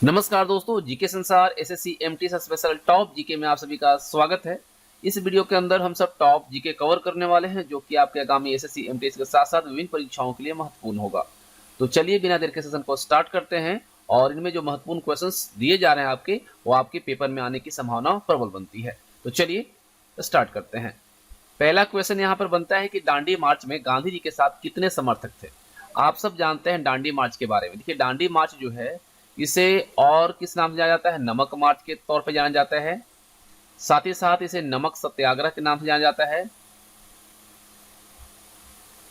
नमस्कार दोस्तों, GK Sansar SSC MT special top GK में आप सभी का स्वागत है। इस वीडियो के अंदर हम सब टॉप जीके कवर करने वाले हैं जो कि आपके आगामी एसएससी एमटी के साथ साथ विभिन्न परीक्षाओं के लिए महत्वपूर्ण होगा। तो चलिए बिना देर के सेशन को स्टार्ट करते हैं और इनमें जो महत्वपूर्ण क्वेश्चंस दिए जा रहे हैं आपके वो आपके पेपर में आने की संभावना प्रबल बनती है। तो चलिए स्टार्ट करते हैं। पहला क्वेश्चन यहाँ पर बनता है कि दांडी मार्च में गांधी जी के साथ कितने समर्थक थे। आप सब जानते हैं दांडी मार्च के बारे में। देखिए, दांडी मार्च जो है इसे और किस नाम से जाना जाता है, नमक मार्च के तौर पे जाना जाता है। साथ ही साथ इसे नमक सत्याग्रह के नाम से जाना जाता है।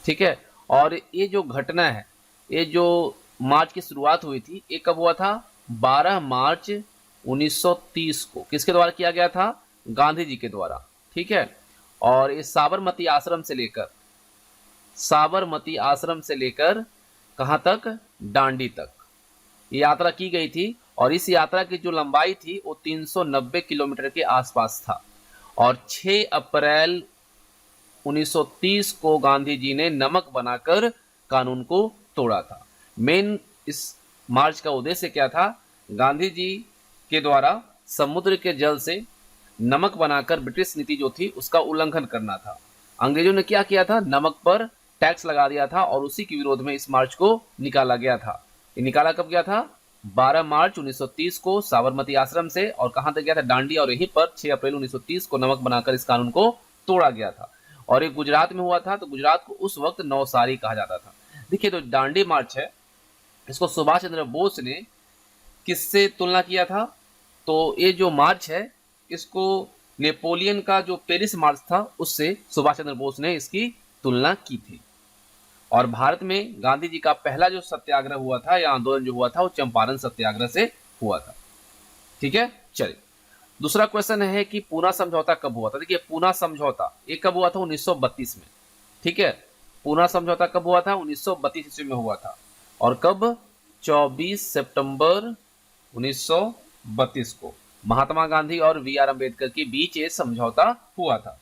ठीक है, और ये जो घटना है, ये जो मार्च की शुरुआत हुई थी, ये कब हुआ था? 12 मार्च 1930 को किसके द्वारा किया गया था? गांधी जी के द्वारा। ठीक है, और ये साबरमती आश्रम से लेकर कहां तक? दांडी तक यात्रा की गई थी और इस यात्रा की जो लंबाई थी वो 390 किलोमीटर के आसपास था। और 6 अप्रैल 1930 को गांधी जी ने नमक बनाकर कानून को तोड़ा था। मेन इस मार्च का उद्देश्य क्या था? गांधी जी के द्वारा समुद्र के जल से नमक बनाकर ब्रिटिश नीति जो थी उसका उल्लंघन करना था। अंग्रेजों ने क्या किया था? नमक पर टैक्स लगा दिया था और उसी के विरोध में इस मार्च को निकाला गया था। ये निकाला कब गया था? 12 मार्च 1930 को साबरमती आश्रम से, और कहां तक गया था? दांडी, और यहीं पर 6 अप्रैल 1930 को नमक बनाकर इस कानून को तोड़ा गया था। और ये गुजरात में हुआ था, तो गुजरात को उस वक्त नौसारी कहा जाता था। देखिए, तो दांडी मार्च है, इसको सुभाष चंद्र बोस ने किससे तुलना किया था? तो ये जो मार्च है इसको नेपोलियन का जो पेरिस मार्च था उससे सुभाष चंद्र बोस ने इसकी तुलना की थी। और भारत में गांधी जी का पहला जो सत्याग्रह हुआ था या आंदोलन जो हुआ था वो चंपारण सत्याग्रह से हुआ था। ठीक है, चलिए दूसरा क्वेश्चन है कि पूना समझौता कब हुआ था। देखिए, पूना समझौता ये कब हुआ था? 1932 में। ठीक है, पूना समझौता कब हुआ था? 1932 ईस्वी में हुआ था। और कब? 24 सितंबर 1932 को महात्मा गांधी और वी.आर. अम्बेडकर के बीच ये समझौता हुआ था।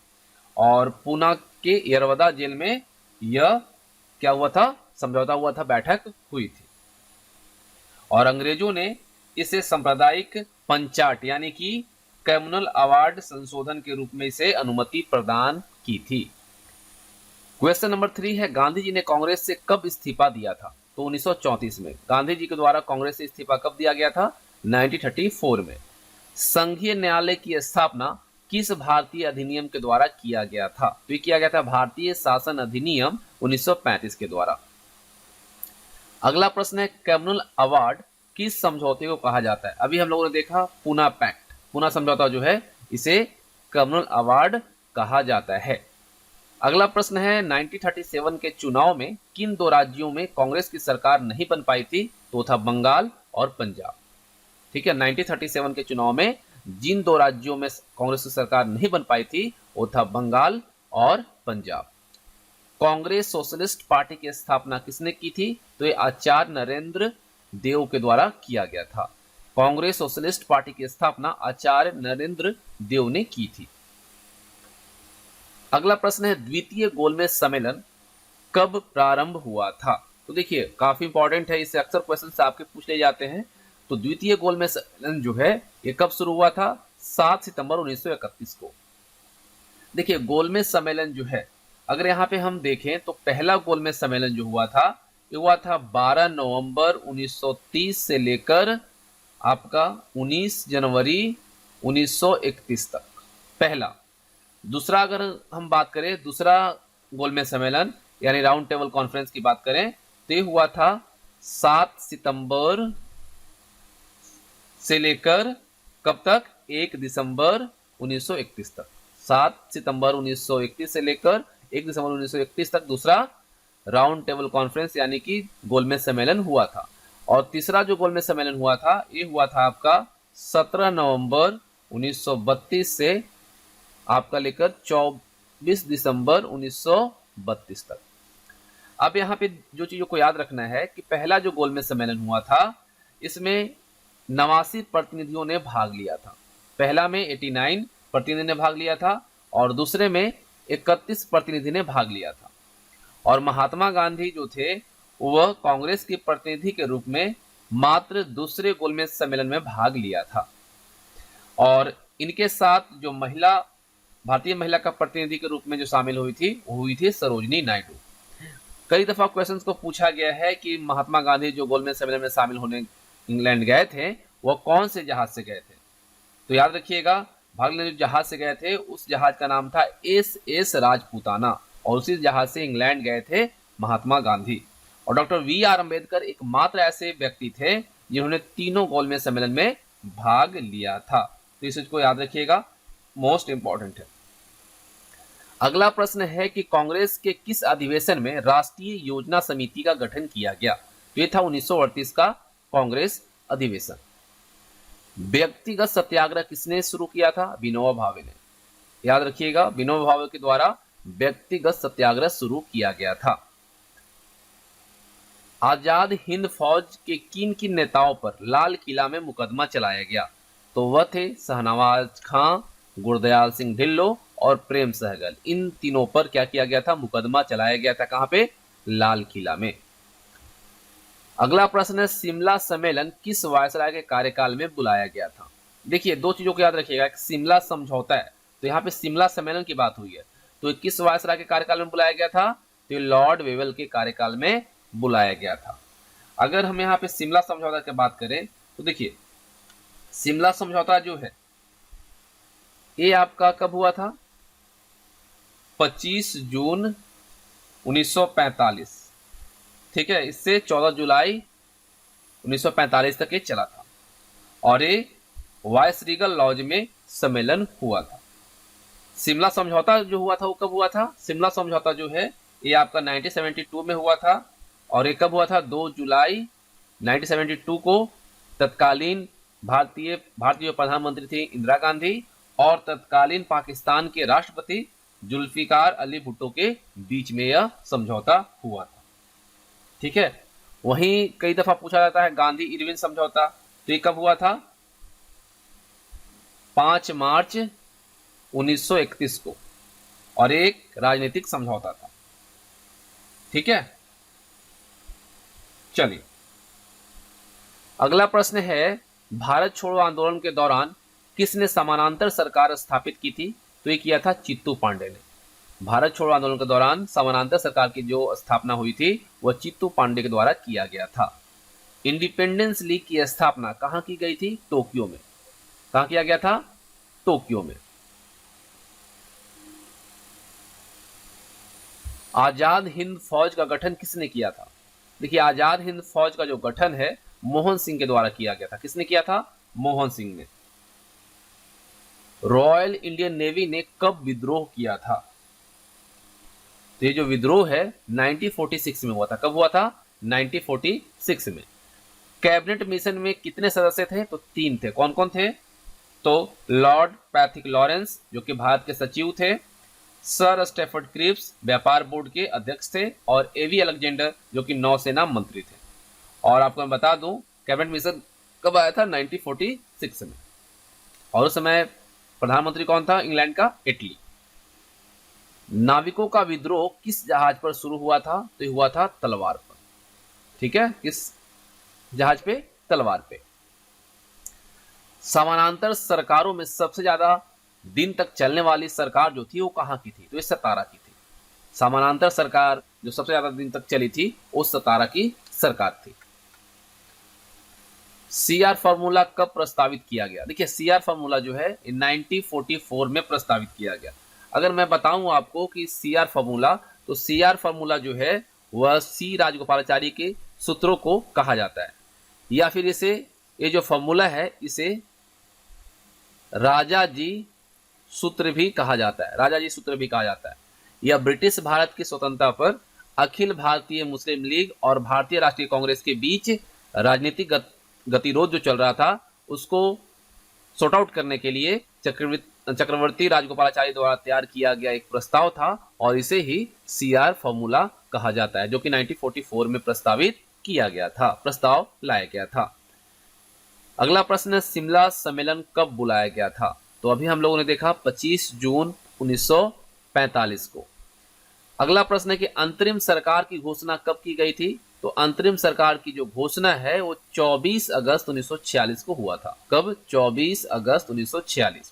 और पूना के यरवदा जेल में यह क्या हुआ था? समझौता हुआ था, बैठक हुई थी। और अंग्रेजों ने इसे सांप्रदायिक पंचाट यानी कि कम्युनल अवार्ड संशोधन के रूप में इसे अनुमति प्रदान की थी। क्वेश्चन नंबर 3 है, गांधी जी ने कांग्रेस से कब इस्तीफा दिया था? तो 1934 में गांधी जी के द्वारा कांग्रेस से इस्तीफा कब दिया गया था? 1934 में। संघीय न्यायालय की स्थापना किस भारतीय अधिनियम के द्वारा किया गया था? तो ये किया गया था भारतीय शासन अधिनियम 1935 के द्वारा। अगला प्रश्न है, कम्युनल अवार्ड किस समझौते को कहा जाता है? अभी हम लोगों ने देखा पूना पैक्ट, पूना समझौता जो है इसे कम्युनल अवार्ड कहा जाता है। अगला प्रश्न है, 1937 के चुनाव में किन दो राज्यों में कांग्रेस की सरकार नहीं बन पाई थी? तो था बंगाल और पंजाब। ठीक है, 1937 के चुनाव में जिन दो राज्यों में कांग्रेस की सरकार नहीं बन पाई थी वो था बंगाल और पंजाब। कांग्रेस सोशलिस्ट पार्टी की स्थापना किसने की थी? तो ये आचार्य नरेंद्र देव के द्वारा किया गया था। कांग्रेस सोशलिस्ट पार्टी की स्थापना आचार्य नरेंद्र देव ने की थी। अगला प्रश्न है, द्वितीय गोलमेज सम्मेलन कब प्रारंभ हुआ था? तो देखिए, काफी इंपॉर्टेंट है, इससे अक्सर क्वेश्चन आपके पूछ ले जाते हैं। तो द्वितीय गोलमेज सम्मेलन जो है ये कब शुरू हुआ था? 7 सितंबर 1931 को। देखिए, गोलमेज सम्मेलन जो है, अगर यहाँ पे हम देखें तो पहला गोलमेज सम्मेलन जो हुआ था ये हुआ था 12 नवंबर 1930 से लेकर आपका 19 जनवरी 1931 तक, पहला। दूसरा अगर हम बात करें, दूसरा गोलमेज सम्मेलन यानी राउंड टेबल कॉन्फ्रेंस की बात करें तो ये हुआ था 7 सितंबर से लेकर कब तक? 1 दिसंबर 1931 तक। 7 सितंबर 1931 से लेकर 1 दिसंबर 1931 तक दूसरा राउंड टेबल कॉन्फ्रेंस यानी कि गोलमेज सम्मेलन हुआ था। और तीसरा जो गोलमेज सम्मेलन हुआ था ये हुआ था आपका 17 नवंबर 1932 से आपका लेकर 24 दिसंबर 1932 तक। अब यहाँ पे जो चीजों को याद रखना है कि पहला जो गोलमेज सम्मेलन हुआ था इसमें 89 प्रतिनिधियों ने भाग लिया था। पहला में 89 प्रतिनिधि ने भाग लिया था और दूसरे में 31 प्रतिनिधि ने भाग लिया था। और महात्मा गांधी जो थे वह कांग्रेस के प्रतिनिधि के रूप में मात्र दूसरे गोलमेज सम्मेलन में भाग लिया था। और इनके साथ जो भारतीय महिला का प्रतिनिधि के रूप में जो शामिल हुई थी वो हुई थी सरोजनी नायडू। कई दफा क्वेश्चंस को पूछा गया है कि महात्मा गांधी जो गोलमेज सम्मेलन में शामिल होने इंग्लैंड गए थे वो कौन से जहाज से गए थे। तो याद रखिएगा, भाग लेने जो जहाज से गए थे उस जहाज का नाम था SS राजपूताना, और उसी जहाज से इंग्लैंड गए थे महात्मा गांधी। और डॉक्टर VR अम्बेडकर एकमात्र ऐसे व्यक्ति थे जिन्होंने तीनों गोलमेज सम्मेलन में भाग लिया था। तो इस चीज को याद रखिएगा, मोस्ट इंपॉर्टेंट है। अगला प्रश्न है कि कांग्रेस के किस अधिवेशन में राष्ट्रीय योजना समिति का गठन किया गया। तो ये था 1938 का कांग्रेस अधिवेशन। व्यक्तिगत सत्याग्रह किसने शुरू किया था? विनोबा भावे ने। याद रखिएगा, विनोबा भावे के द्वारा व्यक्तिगत सत्याग्रह शुरू किया गया था। आजाद हिंद फौज के किन किन नेताओं पर लाल किला में मुकदमा चलाया गया? तो वह थे शाहनवाज खां, गुरदयाल सिंह ढिल्लों और प्रेम सहगल। इन तीनों पर क्या किया गया था? मुकदमा चलाया गया था। कहां पे? लाल किला में। अगला प्रश्न है, शिमला सम्मेलन किस वायसराय के कार्यकाल में बुलाया गया था? देखिए, दो चीजों को याद रखिएगा, शिमला समझौता है तो यहाँ पे शिमला सम्मेलन की बात हुई है, तो किस वायसराय के कार्यकाल में बुलाया गया था? तो लॉर्ड वेवेल के कार्यकाल में बुलाया गया था। अगर हम यहाँ पे शिमला समझौता की बात करें तो देखिए, शिमला समझौता जो है ये आपका कब हुआ था? 25 जून 1945, ठीक है। इससे 14 जुलाई 1945 तक ये चला था और ये वायसरीगल लॉज में सम्मेलन हुआ था। शिमला समझौता जो हुआ था वो कब हुआ था? शिमला समझौता जो है ये आपका 1972 में हुआ था और ये कब हुआ था? 2 जुलाई 1972 को तत्कालीन भारतीय जो प्रधानमंत्री थी इंदिरा गांधी और तत्कालीन पाकिस्तान के राष्ट्रपति जुल्फिकार अली भुट्टो के बीच में यह समझौता हुआ था, ठीक है। वहीं कई दफा पूछा जाता है गांधी इरविन समझौता, तो ये कब हुआ था? 5 मार्च 1931 को, और एक राजनीतिक समझौता था, ठीक है। चलिए, अगला प्रश्न है, भारत छोड़ो आंदोलन के दौरान किसने समानांतर सरकार स्थापित की थी? तो ये किया था चित्तू पांडे ने। भारत छोड़ो आंदोलन के दौरान समानांतर सरकार की जो स्थापना हुई थी वह चित्तू पांडे के द्वारा किया गया था। इंडिपेंडेंस लीग की स्थापना कहां की गई थी? टोक्यो में। कहां किया गया था? टोक्यो में। आजाद हिंद फौज का गठन किसने किया था? देखिए, आजाद हिंद फौज का जो गठन है मोहन सिंह के द्वारा किया गया था। किसने किया था? मोहन सिंह ने। रॉयल इंडियन नेवी ने कब विद्रोह किया था? तो ये जो विद्रोह है 1946 में हुआ था। कब हुआ था? 1946 में। कैबिनेट मिशन में कितने सदस्य थे? तो 3 थे। कौन कौन थे? तो लॉर्ड पैथिक लॉरेंस जो कि भारत के सचिव थे, सर स्टेफर्ड क्रिप्स व्यापार बोर्ड के अध्यक्ष थे, और एवी अलेक्जेंडर जो कि नौसेना मंत्री थे। और आपको मैं बता दूं, कैबिनेट मिशन कब आया था? 1946 में। और उस समय प्रधानमंत्री कौन था इंग्लैंड का? इटली। नाविकों का विद्रोह किस जहाज पर शुरू हुआ था? तो हुआ था तलवार पर, ठीक है। किस जहाज पे? तलवार पे। समानांतर सरकारों में सबसे ज्यादा दिन तक चलने वाली सरकार जो थी वो कहां की थी? तो ये सतारा की थी। समानांतर सरकार जो सबसे ज्यादा दिन तक चली थी वो सतारा की सरकार थी। CR फॉर्मूला कब प्रस्तावित किया गया? देखिए, CR फॉर्मूला जो है 1944 में प्रस्तावित किया गया। अगर मैं बताऊं आपको कि CR फॉर्मूला, तो CR फॉर्मूला जो है वह C राजगोपालाचारी के सूत्रों को कहा जाता है, या फिर इसे, ये जो फॉर्मूला है इसे राजा जी सूत्र भी कहा जाता है। राजा जी सूत्र भी कहा जाता है। यह ब्रिटिश भारत की स्वतंत्रता पर अखिल भारतीय मुस्लिम लीग और भारतीय राष्ट्रीय कांग्रेस के बीच राजनीतिक गतिरोध जो चल रहा था उसको सॉर्ट आउट करने के लिए चक्रवर्ती राजगोपालाचारी द्वारा तैयार किया गया एक प्रस्ताव था, और इसे ही CR फॉर्मूला कहा जाता है, जो कि 1944 में प्रस्तावित किया गया था, प्रस्ताव लाया गया था। अगला प्रश्न है, शिमला सम्मेलन कब बुलाया गया था? तो अभी हम लोगों ने देखा 25 जून 1945 को। अगला प्रश्न है कि अंतरिम सरकार की घोषणा कब की गई थी? तो अंतरिम सरकार की जो घोषणा है वो 24 अगस्त 1946 को हुआ था। कब? 24 अगस्त 1946।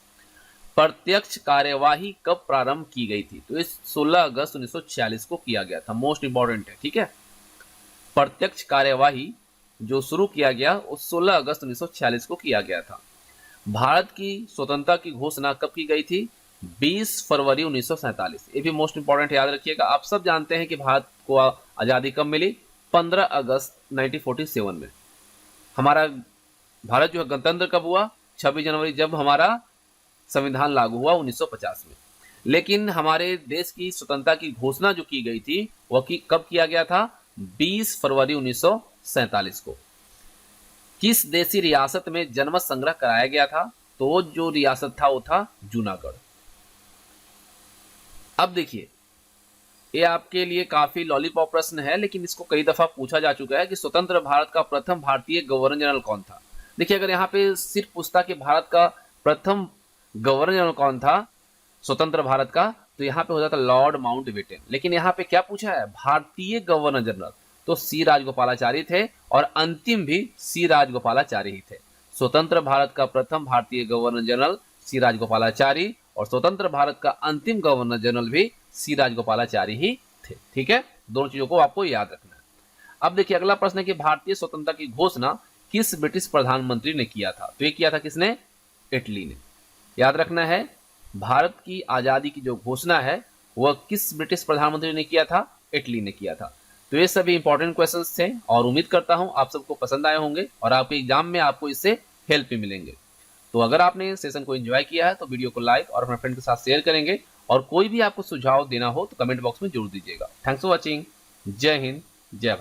प्रत्यक्ष कार्यवाही कब प्रारंभ की गई थी? तो इस 16 अगस्त 1946 को किया गया था। मोस्ट इंपॉर्टेंट है, ठीक है। प्रत्यक्ष कार्यवाही जो शुरू किया गया वो 16 अगस्त 1946 को किया गया था। भारत की स्वतंत्रता की घोषणा कब की गई थी? 20 फरवरी 1947। ये भी मोस्ट इंपॉर्टेंट, याद रखिएगा। आप सब जानते हैं कि भारत को आजादी कब मिली? 15 अगस्त 1947 में। हमारा भारत जो है गणतंत्र कब हुआ? 26 जनवरी, जब हमारा संविधान लागू हुआ 1950 में। लेकिन हमारे देश की स्वतंत्रता की घोषणा जो की गई थी वह कब किया गया था? 20 फरवरी 1947 को। किस देशी रियासत में जनमत संग्रह कराया गया था? तो जो रियासत था वो था जूनागढ़। अब देखिए, ये आपके लिए काफी लॉलीपॉप प्रश्न है, लेकिन इसको कई दफा पूछा जा चुका है कि स्वतंत्र भारत का प्रथम भारतीय गवर्नर जनरल कौन था। देखिए, अगर यहाँ पे सिर्फ पूछता कि भारत का प्रथम गवर्नर जनरल कौन था स्वतंत्र भारत का, तो यहाँ पे हो जाता लॉर्ड माउंटबेटन। लेकिन यहाँ पे क्या पूछा है? भारतीय गवर्नर जनरल, तो सी राजगोपालाचारी थे, और अंतिम भी सी राजगोपालाचारी ही थे। स्वतंत्र भारत का प्रथम भारतीय गवर्नर जनरल सी राजगोपालाचारी, और स्वतंत्र भारत का अंतिम गवर्नर जनरल भी सी राजगोपालाचारी ही थे। ठीक है, दोनों चीजों को आपको याद रखना है। अब देखिए, अगला प्रश्न है कि भारतीय स्वतंत्रता की घोषणा किस ब्रिटिश प्रधानमंत्री ने किया था? तो ये किया था किसने? इटली ने। याद रखना है, भारत की आजादी की जो घोषणा है वह किस ब्रिटिश प्रधानमंत्री ने किया था? इटली ने किया था। तो ये सभी इंपॉर्टेंट क्वेश्चंस थे, और उम्मीद करता हूं आप सबको पसंद आए होंगे और आपके एग्जाम में आपको इससे हेल्प भी मिलेंगे। तो अगर आपने सेशन को एंजॉय किया है तो वीडियो को लाइक और अपने फ्रेंड के साथ शेयर करेंगे, और कोई भी आपको सुझाव देना हो तो कमेंट बॉक्स में जरूर दीजिएगा। Thanks for watching. जय हिंद, जय भारत।